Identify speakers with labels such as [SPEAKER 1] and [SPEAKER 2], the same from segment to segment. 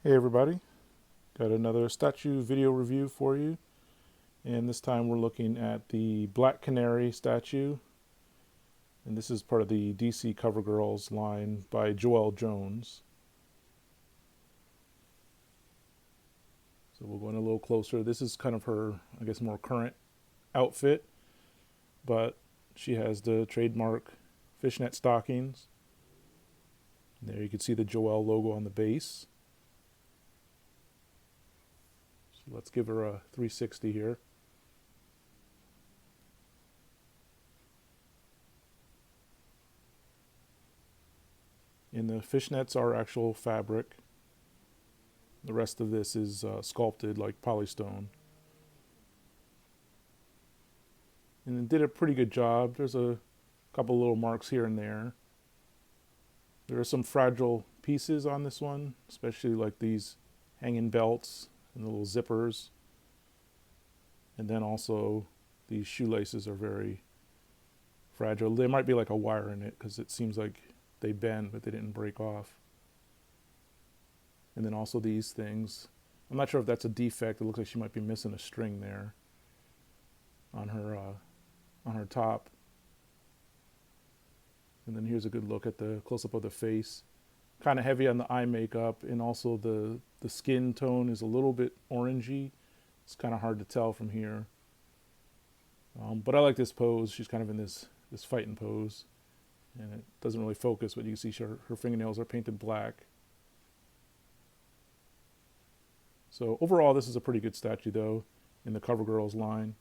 [SPEAKER 1] Hey everybody, got another statue video review for you, and this time we're looking at the Black Canary statue, and this is part of the DC Covergirls line by Joelle Jones. So we'll go in a little closer. This is kind of her, I guess, more current outfit, but she has the trademark fishnet stockings. And there you can see the Joelle logo on the base. So let's give her a 360 here. And the fishnets are actual fabric. The rest of this is sculpted like polystone. And it did a pretty good job. There's a couple little marks here and there. There are some fragile pieces on this one, especially like these hanging belts and the little zippers. And then also these shoelaces are very fragile. There might be like a wire in it because it seems like they bend, but they didn't break off. And then also these things. I'm not sure if that's a defect. It looks like she might be missing a string there on her top. And then here's a good look at the close-up of the face. Kind of heavy on the eye makeup, and also the skin tone is a little bit orangey. It's kind of hard to tell from here. But I like this pose. She's kind of in this fighting pose. And it doesn't really focus, but you can see her fingernails are painted black. So overall, this is a pretty good statue, though, in the Covergirls line,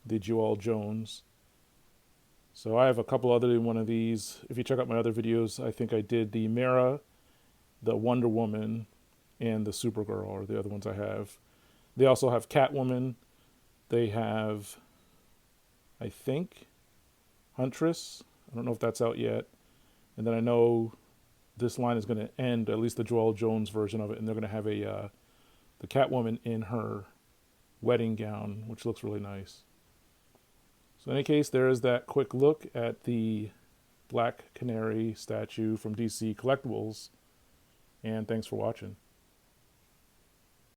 [SPEAKER 1] the Joelle Jones. So I have a couple other one of these. If you check out my other videos, I think I did the Mara, the Wonder Woman, and the Supergirl are the other ones I have. They also have Catwoman. They have, I think, Huntress. I don't know if that's out yet. And then I know this line is going to end, at least the Joelle Jones version of it, and they're going to have the Catwoman in her wedding gown, which looks really nice. So in any case, there is that quick look at the Black Canary statue from DC Collectibles, and thanks for watching.